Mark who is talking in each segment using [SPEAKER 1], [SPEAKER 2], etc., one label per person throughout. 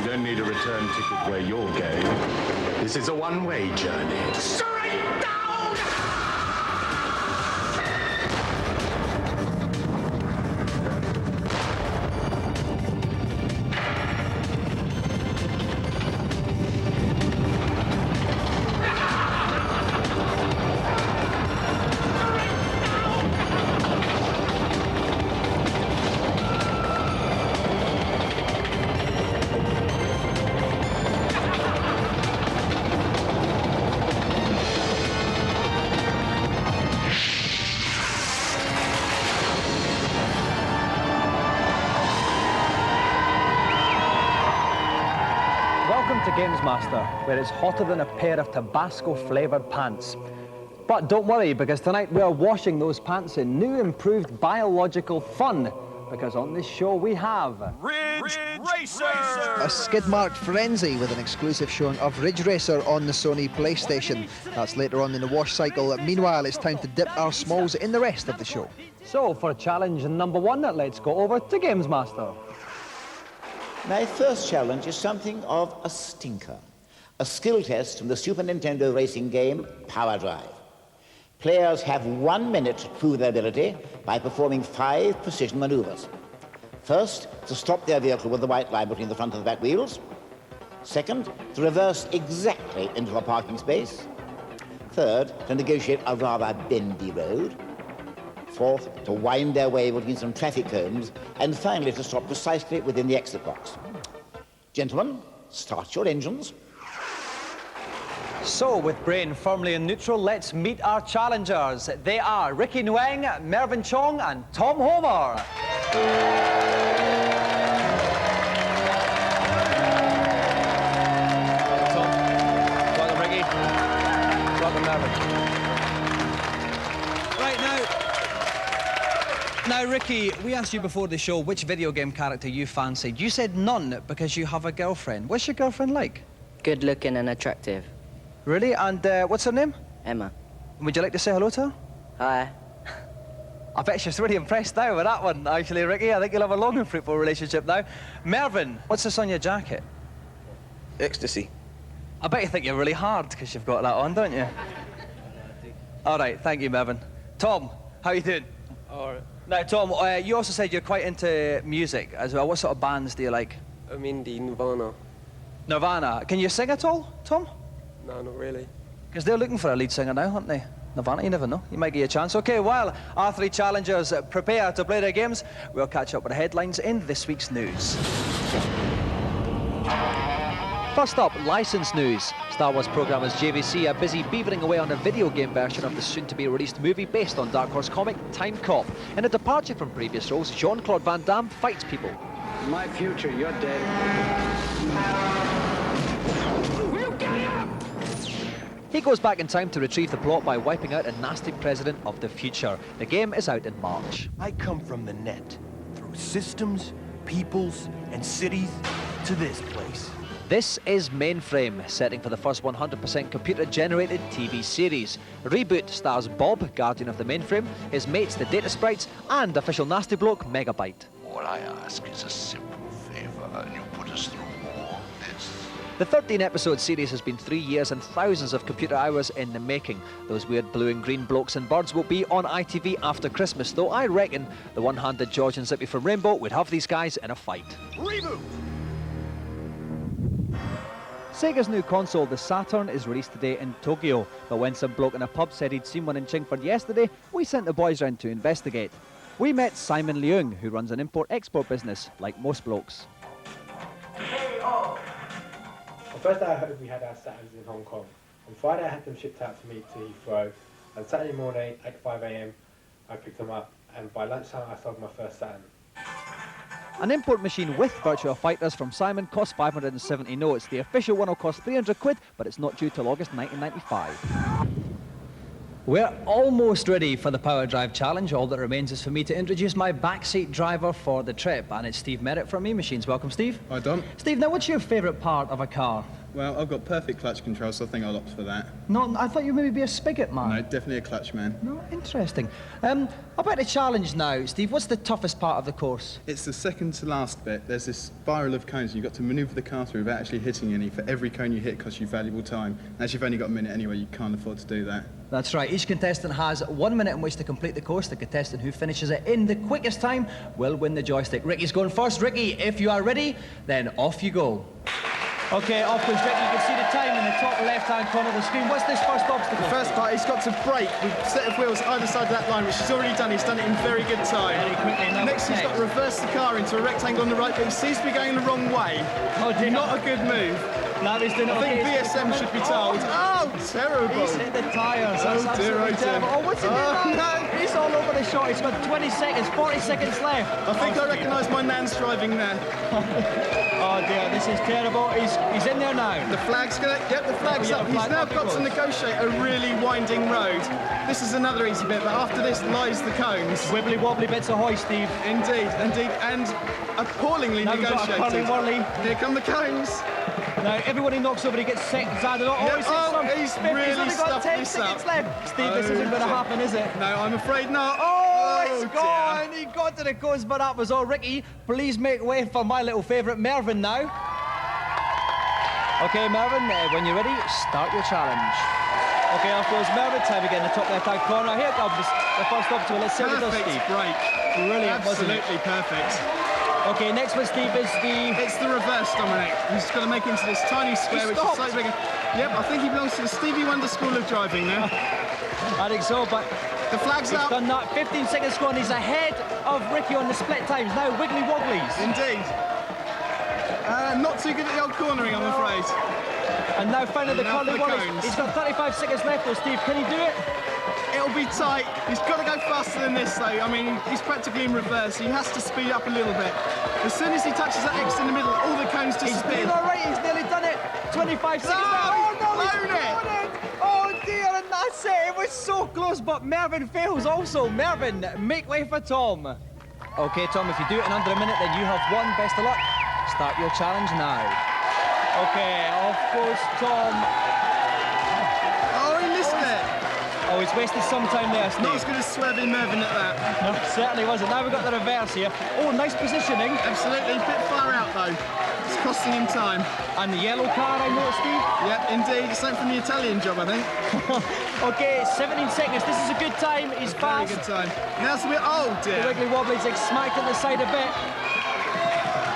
[SPEAKER 1] don't need a return ticket where you're going. This is a one-way journey. Straight down!
[SPEAKER 2] Welcome to GamesMaster, where it's hotter than a pair of Tabasco-flavoured pants. But don't worry, because tonight we are washing those pants in new improved biological fun, because on this show we have...
[SPEAKER 3] Ridge Racer!
[SPEAKER 4] A skid-marked frenzy with an exclusive showing of Ridge Racer on the Sony PlayStation. That's later on in the wash cycle. Meanwhile, it's time to dip our smalls in the rest of the show.
[SPEAKER 2] So, for challenge number one, let's go over to GamesMaster.
[SPEAKER 5] My first challenge is something of a stinker. A skill test from the Super Nintendo racing game Power Drive. Players have 1 minute to prove their ability by performing 5 precision maneuvers. First, to stop their vehicle with the white line between the front and the back wheels. Second, to reverse exactly into a parking space. Third, to negotiate a rather bendy road. Fourth, to wind their way between some traffic cones. And finally, to stop precisely within the exit box. Gentlemen, start your engines.
[SPEAKER 2] So, with brain firmly in neutral, let's meet our challengers. They are Ricky Nguyen, Mervyn Chong and Tom Homer. Welcome, Tom. Welcome, Ricky. Welcome, Mervyn. Now, Ricky, we asked you before the show which video game character you fancied. You said none because you have a girlfriend. What's your girlfriend like?
[SPEAKER 6] Good looking and attractive.
[SPEAKER 2] Really? And what's her name?
[SPEAKER 6] Emma.
[SPEAKER 2] Would you like to say hello to her?
[SPEAKER 6] Hi.
[SPEAKER 2] I bet she's really impressed now with that one, actually, Ricky. I think you'll have a long and fruitful relationship now. Mervyn, what's this on your jacket?
[SPEAKER 7] Ecstasy.
[SPEAKER 2] I bet you think you're really hard because you've got that on, don't you? All right, thank you, Mervyn. Tom, how you doing?
[SPEAKER 7] All right.
[SPEAKER 2] Now, Tom, you also said you're quite into music as well. What sort of bands do you like?
[SPEAKER 7] I'm indie, Nirvana.
[SPEAKER 2] Nirvana. Can you sing at all, Tom?
[SPEAKER 7] No, not really.
[SPEAKER 2] Because they're looking for a lead singer now, aren't they? Nirvana, you never know. You might get a chance. OK, while our 3 challengers prepare to play their games, we'll catch up with the headlines in this week's news. First up, licensed news. Star Wars programmers JVC are busy beavering away on a video game version of the soon-to-be-released movie based on Dark Horse comic Time Cop. In a departure from previous roles, Jean-Claude Van Damme fights people.
[SPEAKER 8] My future, you're dead. We'll get him!
[SPEAKER 2] He goes back in time to retrieve the plot by wiping out a nasty president of the future. The game is out in March.
[SPEAKER 9] I come from the net, through systems, peoples, and cities, to this place.
[SPEAKER 2] This is Mainframe, setting for the first 100% computer-generated TV series. Reboot stars Bob, Guardian of the Mainframe, his mates the Data Sprites, and official nasty bloke Megabyte.
[SPEAKER 10] All I ask is a simple favor, and you put us through all this.
[SPEAKER 2] The 13-episode series has been 3 years and thousands of computer hours in the making. Those weird blue and green blokes and birds will be on ITV after Christmas, though I reckon the one-handed George and Zippy from Rainbow would have these guys in a fight.
[SPEAKER 9] Reboot!
[SPEAKER 2] Sega's new console, the Saturn, is released today in Tokyo. But when some bloke in a pub said he'd seen one in Chingford yesterday, we sent the boys round to investigate. We met Simon Leung, who runs an import-export business, like most blokes.
[SPEAKER 11] On Thursday, I heard we had our Saturns in Hong Kong. On Friday, I had them shipped out to me to Heathrow. And Saturday morning at 5 AM, I picked them up. And by lunchtime, I sold my first Saturn.
[SPEAKER 2] An import machine with Virtua Fighters from Simon costs 570 notes. The official one will cost 300 quid, but it's not due till August 1995. We're almost ready for the Power Drive Challenge. All that remains is for me to introduce my backseat driver for the trip, and it's Steve Merritt from Me Machines. Welcome, Steve.
[SPEAKER 12] Hi, Don.
[SPEAKER 2] Steve, now what's your favourite part of a car?
[SPEAKER 3] Well, I've got perfect clutch control, so I think I'll opt for that.
[SPEAKER 2] No, I thought you maybe be a spigot man.
[SPEAKER 3] No, definitely a clutch man.
[SPEAKER 2] No, interesting. About the challenge now, Steve, what's the toughest part of the course?
[SPEAKER 3] It's the second to last bit. There's this spiral of cones, and you've got to manoeuvre the car through without actually hitting any. For every cone you hit costs you valuable time. And as you've only got a minute anyway, you can't afford to do that.
[SPEAKER 2] That's right. Each contestant has 1 minute in which to complete the course. The contestant who finishes it in the quickest time will win the joystick. Ricky's going first. Ricky, if you are ready, then off you go. Okay, off goes Ricky. You can see the time in the top left-hand corner of the screen. What's this first obstacle?
[SPEAKER 3] The first part, he's got to brake with a set of wheels either side of that line, which he's already done. He's done it in very good time.
[SPEAKER 2] Very quickly.
[SPEAKER 3] Next, he's got to reverse the car into a rectangle on the right, but he seems to be going the wrong way.
[SPEAKER 2] Oh, dear.
[SPEAKER 3] Not a good move.
[SPEAKER 2] Now he's doing
[SPEAKER 3] I think BSM should be told. Oh, terrible.
[SPEAKER 2] He's hit the tyres.
[SPEAKER 3] Oh,
[SPEAKER 2] That's
[SPEAKER 3] dear,
[SPEAKER 2] absolutely terrible. Oh, what's he doing now?
[SPEAKER 3] no.
[SPEAKER 2] He's all over the shot. He's got 20 seconds, 40 seconds left.
[SPEAKER 3] I think I recognise my nan's driving there.
[SPEAKER 2] Oh dear, this is terrible. He's in there now.
[SPEAKER 3] The flag's gonna, yep, the flag's up. He's now got to negotiate a really winding road. This is another easy bit, but after this lies the cones.
[SPEAKER 2] Wibbly wobbly bits ahoy, Steve.
[SPEAKER 3] Indeed, indeed, and appallingly
[SPEAKER 2] Now we've got a
[SPEAKER 3] negotiated.
[SPEAKER 2] curly-whirly.
[SPEAKER 3] Here come the cones.
[SPEAKER 2] Now everyone he knocks over, he gets seconds added on.
[SPEAKER 3] Yep.
[SPEAKER 2] He's hit some.
[SPEAKER 3] He's
[SPEAKER 2] 50.
[SPEAKER 3] really
[SPEAKER 2] He's only got
[SPEAKER 3] stuffed
[SPEAKER 2] 10
[SPEAKER 3] this
[SPEAKER 2] seconds
[SPEAKER 3] up.
[SPEAKER 2] left. Steve, this isn't going to happen, is it?
[SPEAKER 3] No, I'm afraid not.
[SPEAKER 2] Oh, it's
[SPEAKER 3] dear.
[SPEAKER 2] gone. He got to the coast, but that was all. Ricky, please make way for my little favourite, Mervyn, now. Okay, Mervyn, when you're ready, start your challenge. Okay, off goes Mervyn. Time again, the top left-hand corner. Here comes the first obstacle. Let's see what it does,
[SPEAKER 3] Perfect
[SPEAKER 2] Steve.
[SPEAKER 3] break.
[SPEAKER 2] Brilliant, wasn't it?
[SPEAKER 3] Absolutely perfect.
[SPEAKER 2] Okay, next one, Steve, is the...
[SPEAKER 3] It's the reverse, Dominic. He's got to make it into this tiny square, which is
[SPEAKER 2] stopped.
[SPEAKER 3] slightly bigger. Yep, I think he belongs to the Stevie Wonder School of Driving now.
[SPEAKER 2] I think so, but
[SPEAKER 3] The flag's
[SPEAKER 2] he's
[SPEAKER 3] up.
[SPEAKER 2] done that. 15 seconds gone. He's ahead of Ricky on the split times. Now wiggly wobblies.
[SPEAKER 3] Indeed. Not too good at the old cornering, I'm afraid.
[SPEAKER 2] And now finally the
[SPEAKER 3] Now for
[SPEAKER 2] curly
[SPEAKER 3] the
[SPEAKER 2] wobblies.
[SPEAKER 3] cones.
[SPEAKER 2] He's got 35 seconds left though, Steve. Can he do it?
[SPEAKER 3] It'll be tight. He's got to go faster than this, though. I mean, he's practically in reverse. He has to speed up a little bit. As soon as he touches that X in the middle, all the cones
[SPEAKER 2] He's
[SPEAKER 3] disappear.
[SPEAKER 2] doing all right. He's nearly done it. 25 seconds
[SPEAKER 3] No,
[SPEAKER 2] left. Oh no, he's
[SPEAKER 3] blown it.
[SPEAKER 2] blown it. Oh dear, and that's it. It was so close, but Mervyn fails also. Mervyn, make way for Tom. Okay, Tom, if you do it in under a minute, then you have won. Best of luck. Start your challenge now. Okay, off goes Tom.
[SPEAKER 3] Oh, he missed it.
[SPEAKER 2] Oh, he's wasted some time there, Steve.
[SPEAKER 3] Not as good as swerving Mervyn at that.
[SPEAKER 2] No, it certainly wasn't. Now we've got the reverse here. Oh, nice positioning.
[SPEAKER 3] Absolutely. A bit far out, though. It's costing him time.
[SPEAKER 2] And the yellow car, I know, Steve.
[SPEAKER 3] Yep, indeed. It's something from the Italian job, I think.
[SPEAKER 2] Okay, 17 seconds. This is a good time. He's
[SPEAKER 3] Very
[SPEAKER 2] fast.
[SPEAKER 3] good time. Now it's a bit... Oh,
[SPEAKER 2] The
[SPEAKER 3] dear.
[SPEAKER 2] wiggly wobbly's like smacked at the side a bit.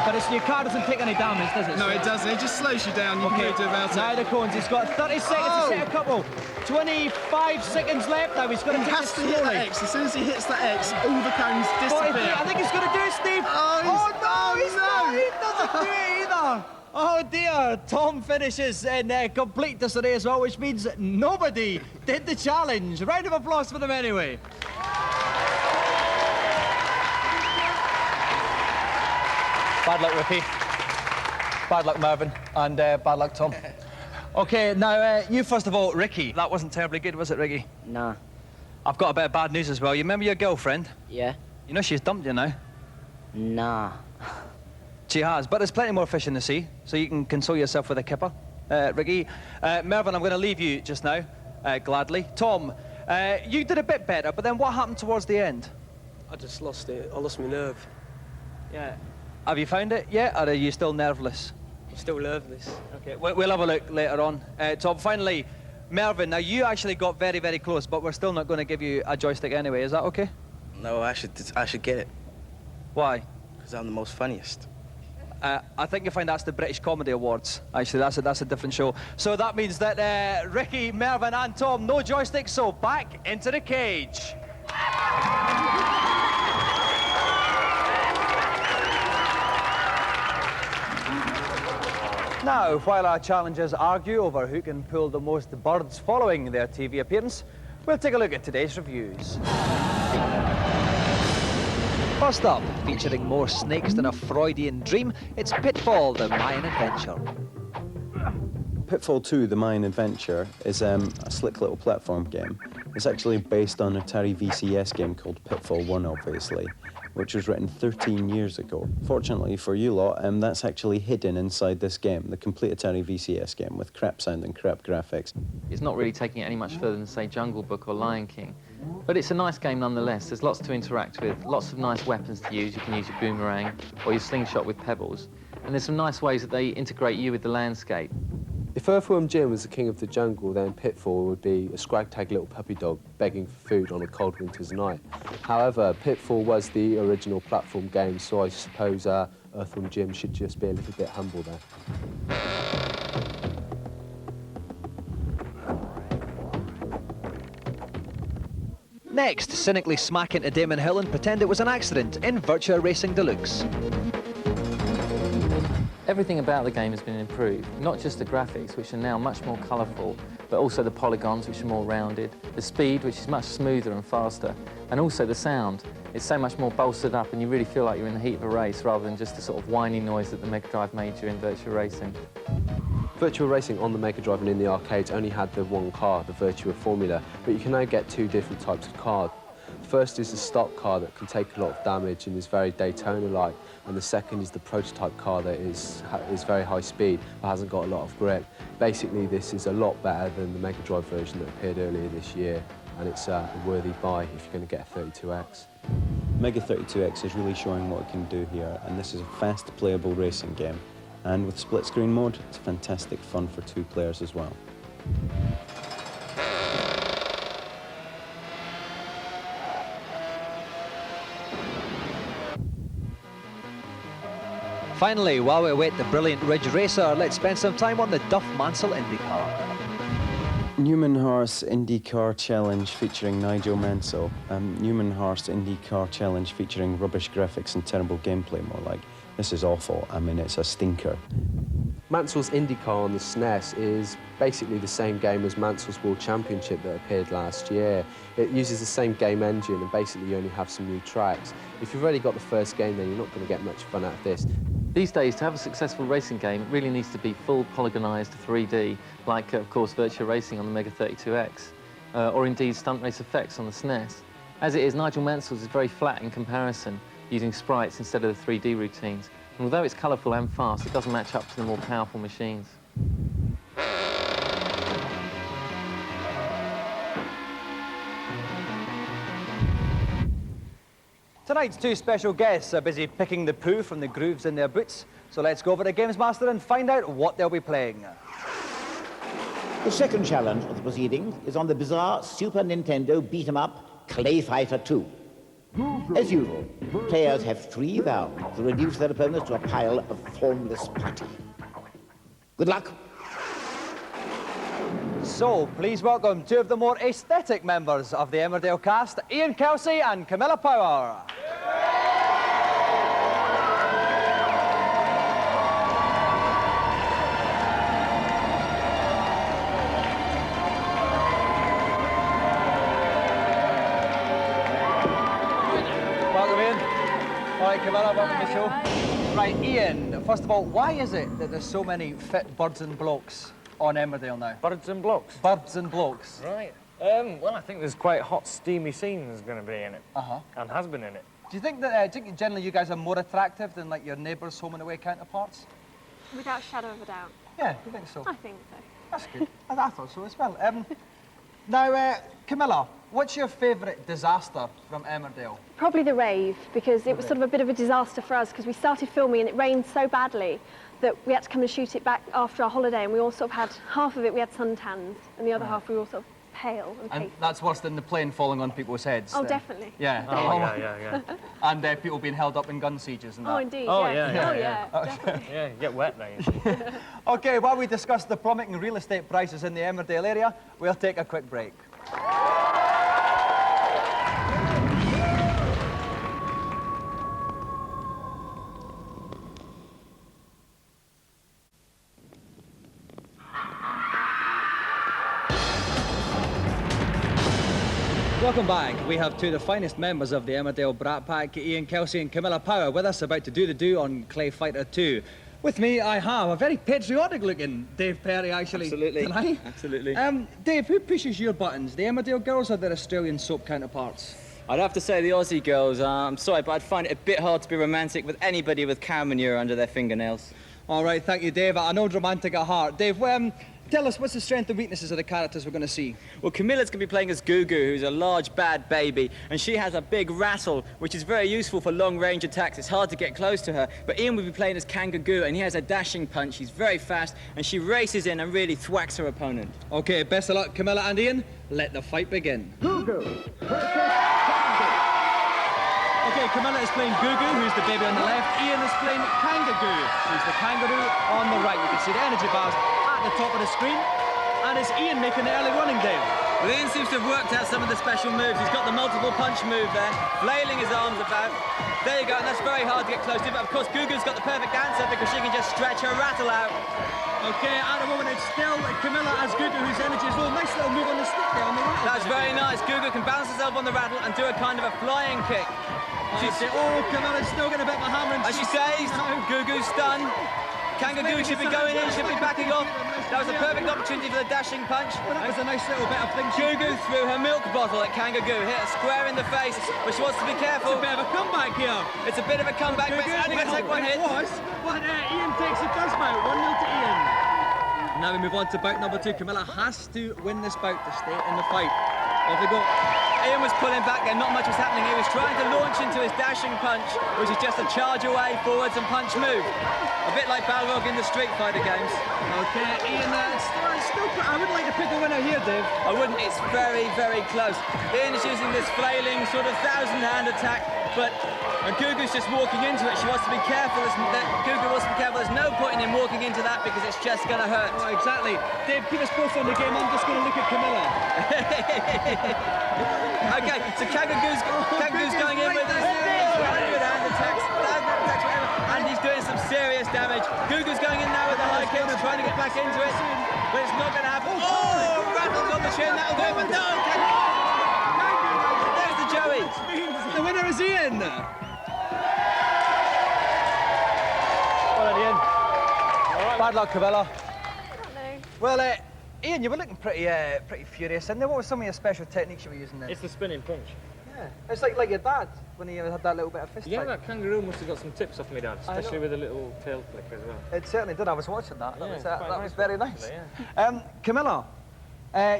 [SPEAKER 2] But your car doesn't take any damage, does it?
[SPEAKER 3] No, it doesn't. It just slows you down. You can do about
[SPEAKER 2] Now
[SPEAKER 3] it.
[SPEAKER 2] the cones. He's got 30 seconds
[SPEAKER 3] Oh.
[SPEAKER 2] to set a couple. 25 seconds left. Now he's going to
[SPEAKER 3] He
[SPEAKER 2] take
[SPEAKER 3] has
[SPEAKER 2] it
[SPEAKER 3] to hit that
[SPEAKER 2] slowly.
[SPEAKER 3] X. As soon as he hits that X, all the cones
[SPEAKER 2] 43.
[SPEAKER 3] disappear.
[SPEAKER 2] I think he's going to do it, Steve.
[SPEAKER 3] Oh,
[SPEAKER 2] no, he's
[SPEAKER 3] no.
[SPEAKER 2] not. He doesn't do it either. Oh dear, Tom finishes in complete disarray as well, which means nobody did the challenge. Round of applause for them anyway. Bad luck, Ricky. Bad luck, Mervyn. And bad luck, Tom. Okay, now, you first of all, Ricky. That wasn't terribly good, was it, Ricky?
[SPEAKER 6] Nah.
[SPEAKER 2] I've got a bit of bad news as well. You remember your girlfriend?
[SPEAKER 6] Yeah?
[SPEAKER 2] You know she's dumped you now.
[SPEAKER 6] Nah.
[SPEAKER 2] She has, but there's plenty more fish in the sea, so you can console yourself with a kipper. Ricky, Mervyn, I'm going to leave you just now, gladly. Tom, you did a bit better, but then what happened towards the end?
[SPEAKER 7] I just lost it. I lost my nerve.
[SPEAKER 2] Yeah. Have you found it yet, or are you still nerveless?
[SPEAKER 7] I'm still nervous.
[SPEAKER 2] Okay, we'll have a look later on. Tom, finally, Mervyn, now you actually got very, very close, but we're still not going to give you a joystick anyway. Is that okay?
[SPEAKER 7] No, I should get it.
[SPEAKER 2] Why?
[SPEAKER 7] Because I'm the most funniest.
[SPEAKER 2] I think you'll find that's the British Comedy Awards. Actually, that's a different show. So that means that Ricky, Mervyn and Tom, no joystick, so back into the cage. Now, while our challengers argue over who can pull the most birds following their TV appearance, we'll take a look at today's reviews. First up, featuring more snakes than a Freudian dream, it's Pitfall, the Mayan adventure.
[SPEAKER 12] Pitfall 2, The Mayan Adventure, is a slick little platform game. It's actually based on an Atari VCS game called Pitfall 1, obviously. which was written 13 years ago. Fortunately for you lot, that's actually hidden inside this game, the complete Atari VCS game, with crap sound and crap graphics.
[SPEAKER 13] It's not really taking it any much further than, say, Jungle Book or Lion King. But it's a nice game nonetheless. There's lots to interact with, lots of nice weapons to use. You can use your boomerang or your slingshot with pebbles. And there's some nice ways that they integrate you with the landscape.
[SPEAKER 14] If Earthworm Jim was the king of the jungle, then Pitfall would be a scrag-tag little puppy dog begging for food on a cold winter's night. However, Pitfall was the original platform game, so I suppose Earthworm Jim should just be a little bit humble there.
[SPEAKER 2] Next, cynically smack into Damon Hill and pretend it was an accident in Virtua Racing Deluxe.
[SPEAKER 13] Everything about the game has been improved, not just the graphics, which are now much more colourful, but also the polygons, which are more rounded, the speed, which is much smoother and faster, and also the sound. It's so much more bolstered up, and you really feel like you're in the heat of a race, rather than just the sort of whiny noise that the Mega Drive made you in Virtua Racing.
[SPEAKER 14] Virtua Racing on the Mega Drive and in the arcades only had the one car, the Virtua Formula, but you can now get two different types of cars. The first is the stock car that can take a lot of damage and is very Daytona-like, and the second is the prototype car that is very high speed but hasn't got a lot of grip. Basically, this is a lot better than the Mega Drive version that appeared earlier this year, and it's a worthy buy if you're going to get a 32X.
[SPEAKER 12] Mega 32X is really showing what it can do here, and this is a fast playable racing game. And with split screen mode, it's fantastic fun for two players as well.
[SPEAKER 2] Finally, while we await the brilliant Ridge Racer, let's spend some time on the Duff Mansell IndyCar.
[SPEAKER 12] Newmanhorse IndyCar Challenge featuring Nigel Mansell. Newmanhorse IndyCar Challenge featuring rubbish graphics and terrible gameplay, more like. This is awful. I mean, it's a stinker.
[SPEAKER 14] Mansell's IndyCar on the SNES is basically the same game as Mansell's World Championship that appeared last year. It uses the same game engine, and basically you only have some new tracks. If you've already got the first game, then you're not going to get much fun out of this.
[SPEAKER 13] These days, to have a successful racing game, it really needs to be full polygonized 3D, like, of course, Virtua Racing on the Mega 32X, or indeed Stunt Race Effects on the SNES. As it is, Nigel Mansell's is very flat in comparison, using sprites instead of the 3D routines. And although it's colourful and fast, it doesn't match up to the more powerful machines.
[SPEAKER 2] Tonight's two special guests are busy picking the poo from the grooves in their boots, so let's go over to GamesMaster and find out what they'll be playing.
[SPEAKER 5] The second challenge of the proceedings is on the bizarre Super Nintendo beat-em-up Clay Fighter 2. As usual, players have 3 rounds to reduce their opponents to a pile of formless putty. Good luck.
[SPEAKER 2] So, please welcome two of the more aesthetic members of the Emmerdale cast, Ian Kelsey and Camilla Power. Welcome, Ian. All right, Camilla, welcome to the show. Right, Ian, first of all, why is it that there's so many fit birds and blokes on Emmerdale now?
[SPEAKER 15] Birds and blokes?
[SPEAKER 2] Birds and blokes.
[SPEAKER 15] Right. Well, I think there's quite a hot, steamy scene that's going to be in it.
[SPEAKER 2] Uh-huh.
[SPEAKER 15] And has been in it.
[SPEAKER 2] Do you think that generally you guys are more attractive than, like, your neighbours' home and away counterparts?
[SPEAKER 16] Without a shadow of a doubt.
[SPEAKER 2] Yeah, you think so?
[SPEAKER 16] I think so.
[SPEAKER 2] That's good. I thought so as well. Now, Camilla, what's your favourite disaster from Emmerdale?
[SPEAKER 16] Probably the rave, because it was sort of a bit of a disaster for us, because we started filming and it rained so badly that we had to come and shoot it back after our holiday, and we all sort of had, half of it we had suntans, and the other half we were all sort of pale and pasty.
[SPEAKER 2] And that's worse than the plane falling on people's heads.
[SPEAKER 16] Oh, definitely.
[SPEAKER 2] Yeah.
[SPEAKER 15] Oh, yeah.
[SPEAKER 2] And people being held up in gun sieges and that.
[SPEAKER 16] Oh, indeed,
[SPEAKER 15] oh,
[SPEAKER 16] yeah.
[SPEAKER 15] Yeah,
[SPEAKER 16] definitely.
[SPEAKER 15] Yeah, you get wet there.
[SPEAKER 2] OK, while we discuss the plummeting real estate prices in the Emmerdale area, we'll take a quick break. Welcome back. We have two of the finest members of the Emmerdale Brat Pack, Ian Kelsey and Camilla Power, with us about to do the do on Clay Fighter 2. With me, I have a very patriotic-looking Dave Perry, actually.
[SPEAKER 17] Absolutely.
[SPEAKER 2] Tonight.
[SPEAKER 17] Absolutely.
[SPEAKER 2] Dave, who pushes your buttons, the Emmerdale girls or their Australian soap counterparts?
[SPEAKER 17] I'd have to say the Aussie girls. I'm sorry, but I'd find it a bit hard to be romantic with anybody with cow manure under their fingernails.
[SPEAKER 2] All right, thank you, Dave. I know romantic at heart. Dave, tell us, what's the strengths and weaknesses of the characters we're going to see?
[SPEAKER 17] Well, Camilla's going to be playing as Gugu, who's a large, bad baby, and she has a big rattle, which is very useful for long-range attacks. It's hard to get close to her. But Ian will be playing as Kangaroo, and he has a dashing punch. He's very fast, and she races in and really thwacks her opponent.
[SPEAKER 2] OK, best of luck, Camilla and Ian. Let the fight begin.
[SPEAKER 8] Gugu.
[SPEAKER 2] OK, Camilla is playing Gugu, who's the baby on the left. Ian is playing Kangaroo, who's the kangaroo on the right. You can see the energy bars at the top of the screen. And it's Ian making the early running, Dave.
[SPEAKER 17] Well, Ian seems to have worked out some of the special moves. He's got the multiple punch move there, flailing his arms about. There you go, and that's very hard to get close to. But of course, Gugu's got the perfect answer because she can just stretch her rattle out.
[SPEAKER 2] OK, at the moment it's still Camilla as Gugu, whose energy is low. Nice little move on the stick there on the rattle.
[SPEAKER 17] That's very nice. Gugu can balance herself on the rattle and do a kind of a flying kick.
[SPEAKER 2] Camilla's still getting a bit of a hammer.
[SPEAKER 17] As she says, Gugu's stunned. Kangaroo should be going in, should be backing off. That was a perfect opportunity for the dashing punch.
[SPEAKER 2] Well, that was a nice little bit of thing.
[SPEAKER 17] Gugu threw her milk bottle at Kangaroo, hit her square in the face, but she wants to be careful.
[SPEAKER 2] It's a bit of a comeback here.
[SPEAKER 17] It's a bit of a comeback, but it's only going to take one hit.
[SPEAKER 2] But Ian takes the first bout, 1-0 to Ian. Now we move on to bout number 2. Camilla has to win this bout to stay in the fight. Off they go.
[SPEAKER 17] Ian was pulling back there, not much was happening. He was trying to launch into his dashing punch, which is just a charge away, forwards and punch move. A bit like Balrog in the Street Fighter games.
[SPEAKER 2] OK, Ian, still, I would like to pick a winner here, Dave.
[SPEAKER 17] I wouldn't, it's very, very close. Ian is using this flailing sort of thousand-hand attack, but Gugu's just walking into it. She wants to be careful. Gugu wants to be careful. There's no point in him walking into that because it's just going to hurt.
[SPEAKER 2] Oh, exactly. Dave, keep us posted on the game. I'm just going to look at Camilla.
[SPEAKER 17] OK, so Kangaroo's going in with his hand attacks, and he's doing some serious damage. Gugu's going in now with the high kicks, trying to get back into it, but it's not going to happen. Oh, rattles on the chin, that'll do it, but no! There's the Joey.
[SPEAKER 2] The winner is Ian. Well done, Ian. Bad luck, Camilla. Well, Ian, you were looking pretty furious in there. What were some of your special techniques you were using then?
[SPEAKER 15] It's the spinning punch.
[SPEAKER 2] Yeah, it's like your dad when he had that little bit of fist
[SPEAKER 15] Yeah,
[SPEAKER 2] fight.
[SPEAKER 15] that Kangaroo must have got some tips off me dad, especially with a little tail flick as well.
[SPEAKER 2] It certainly did. I was watching that. That was very nice.
[SPEAKER 15] Yeah.
[SPEAKER 2] Camilla,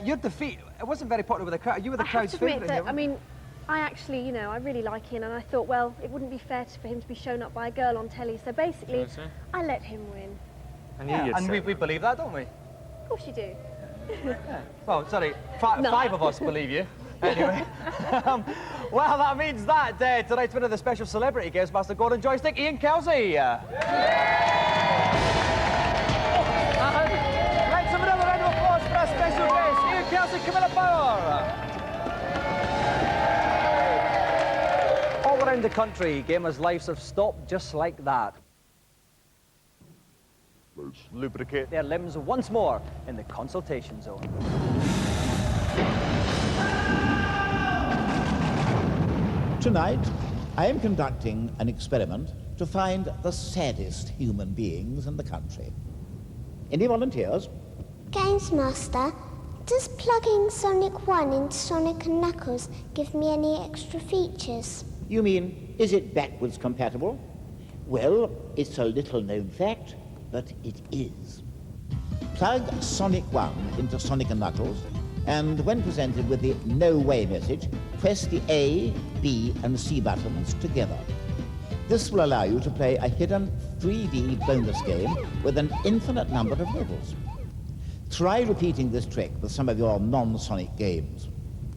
[SPEAKER 2] your defeat, it wasn't very popular with the crowd. You were the crowd's favourite.
[SPEAKER 16] I mean, I actually, I really like Ian, and I thought, well, it wouldn't be fair for him to be shown up by a girl on telly. So basically, I let him win.
[SPEAKER 2] And we believe that, don't we?
[SPEAKER 16] Of course you do.
[SPEAKER 2] Well, sorry, five of us believe you. Anyway, well, that means that tonight's winner of the special celebrity GamesMaster Golden Joystick, Ian Kelsey. Let's have another round of applause for our special guest, Ian Kelsey, Camilla Power. All around the country, gamers' lives have stopped just like that.
[SPEAKER 18] Let's lubricate
[SPEAKER 2] their limbs once more in the consultation zone.
[SPEAKER 19] Tonight, I am conducting an experiment to find the saddest human beings in the country. Any volunteers?
[SPEAKER 20] GamesMaster, does plugging Sonic 1 into Sonic & Knuckles give me any extra features?
[SPEAKER 5] You mean, is it backwards compatible? Well, it's a little-known fact, but it is. Plug Sonic 1 into Sonic & Knuckles, and when presented with the No Way message, press the A, B, and C buttons together. This will allow you to play a hidden 3D bonus game with an infinite number of levels. Try repeating this trick with some of your non-Sonic games.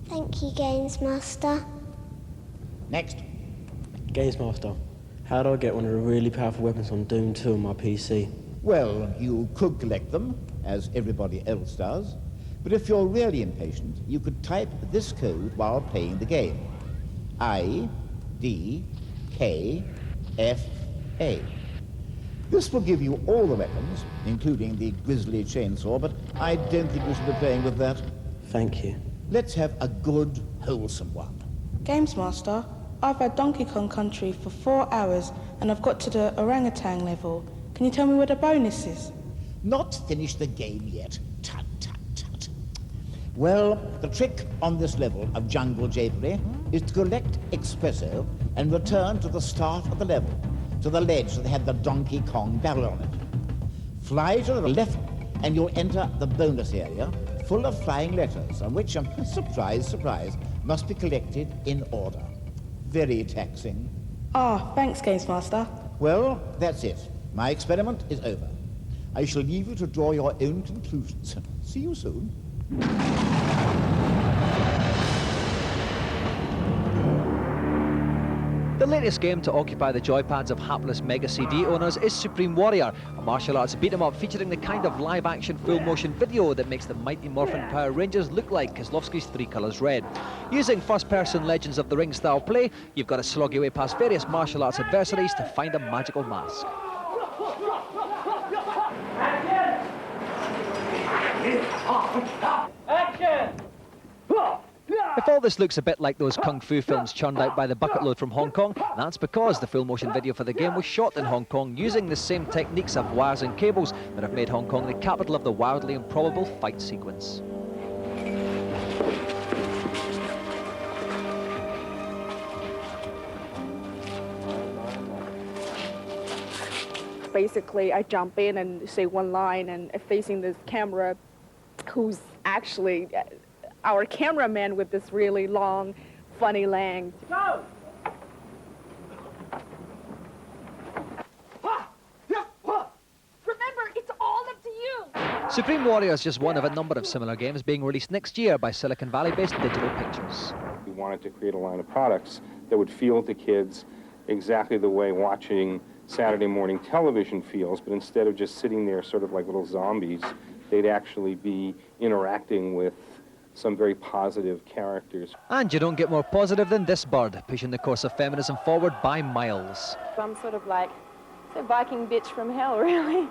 [SPEAKER 20] Thank you, GamesMaster.
[SPEAKER 5] Next.
[SPEAKER 21] GamesMaster, how do I get one of the really powerful weapons on Doom 2 on my PC?
[SPEAKER 19] Well, you could collect them, as everybody else does, but if you're really impatient, you could type this code while playing the game. IDKFA. This will give you all the weapons, including the grisly chainsaw, but I don't think you should be playing with that.
[SPEAKER 21] Thank you.
[SPEAKER 19] Let's have a good, wholesome one.
[SPEAKER 22] GamesMaster, I've had Donkey Kong Country for 4 hours and I've got to the orangutan level. Can you tell me where the bonus is?
[SPEAKER 19] Not finished the game yet. Tut, tut, tut. Well, the trick on this level of jungle japery is to collect espresso and return to the start of the level, to the ledge that had the Donkey Kong barrel on it. Fly to the left and you'll enter the bonus area, full of flying letters, on which, surprise, surprise, must be collected in order. Very taxing.
[SPEAKER 22] Ah, thanks, GamesMaster.
[SPEAKER 19] Well, that's it. My experiment is over. I shall leave you to draw your own conclusions. See you soon.
[SPEAKER 2] The latest game to occupy the joypads of hapless Mega CD owners is Supreme Warrior, a martial arts beat-em-up featuring the kind of live-action full-motion video that makes the Mighty Morphin Power Rangers look like Kozlowski's Three Colours Red. Using first-person Legends of the Ring style play, you've got to slog your way past various martial arts adversaries to find a magical mask.
[SPEAKER 8] Action!
[SPEAKER 2] If all this looks a bit like those kung fu films churned out by the bucket load from Hong Kong, that's because the full-motion video for the game was shot in Hong Kong using the same techniques of wires and cables that have made Hong Kong the capital of the wildly improbable fight sequence.
[SPEAKER 1] Basically, I jump in and say one line, and facing this camera, who's actually our cameraman with this really long, funny leg.
[SPEAKER 8] Go!
[SPEAKER 1] Remember, it's all up to you!
[SPEAKER 2] Supreme Warrior is just one of a number of similar games being released next year by Silicon Valley-based Digital Pictures.
[SPEAKER 18] We wanted to create a line of products that would feel to kids exactly the way watching Saturday morning television feels, but instead of just sitting there sort of like little zombies, they'd actually be interacting with some very positive characters.
[SPEAKER 2] And you don't get more positive than this bird, pushing the course of feminism forward by miles.
[SPEAKER 1] I'm sort of like a Viking bitch from hell, really.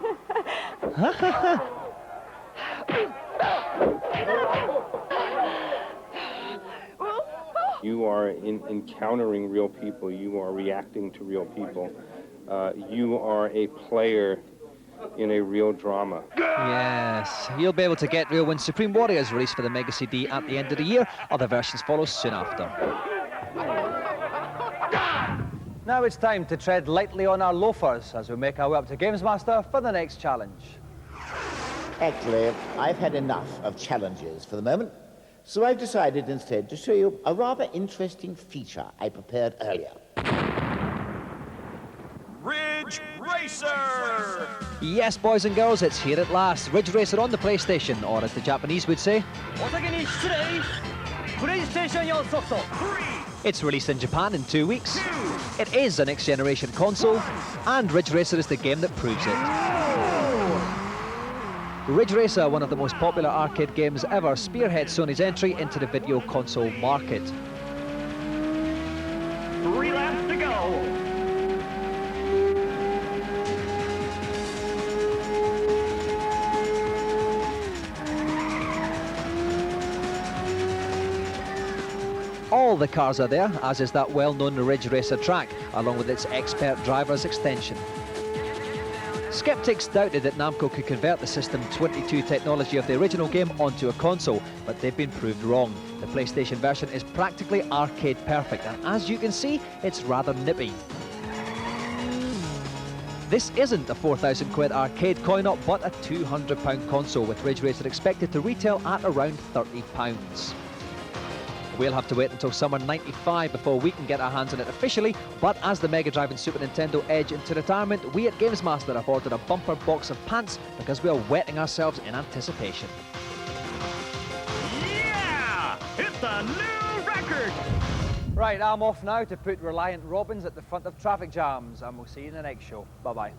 [SPEAKER 18] You are encountering real people. You are reacting to real people. You are a player in a real drama.
[SPEAKER 2] Yes, you'll be able to get real when Supreme Warrior is released for the Mega CD at the end of the year. Other versions follow soon after. Now it's time to tread lightly on our loafers as we make our way up to GamesMaster for the next challenge.
[SPEAKER 5] Actually, I've had enough of challenges for the moment, so I've decided instead to show you a rather interesting feature I prepared earlier.
[SPEAKER 9] Ridge Racer!
[SPEAKER 2] Yes, boys and girls, it's here at last. Ridge Racer on the PlayStation, or as the Japanese would say, it's released in Japan in 2 weeks. It is a next-generation console, and Ridge Racer is the game that proves it. Ridge Racer, one of the most popular arcade games ever, spearheads Sony's entry into the video console market.
[SPEAKER 8] 3 laps to go.
[SPEAKER 2] All the cars are there, as is that well-known Ridge Racer track, along with its expert driver's extension. Skeptics doubted that Namco could convert the System 22 technology of the original game onto a console, but they've been proved wrong. The PlayStation version is practically arcade perfect, and as you can see, it's rather nippy. This isn't a 4,000 quid arcade coin-op, but a £200 console, with Ridge Racer expected to retail at around £30. We'll have to wait until summer '95 before we can get our hands on it officially, but as the Mega Drive and Super Nintendo edge into retirement, we at GamesMaster have ordered a bumper box of pants because we are wetting ourselves in anticipation.
[SPEAKER 8] Yeah! It's a new record!
[SPEAKER 2] Right, I'm off now to put Reliant Robins at the front of traffic jams, and we'll see you in the next show. Bye-bye.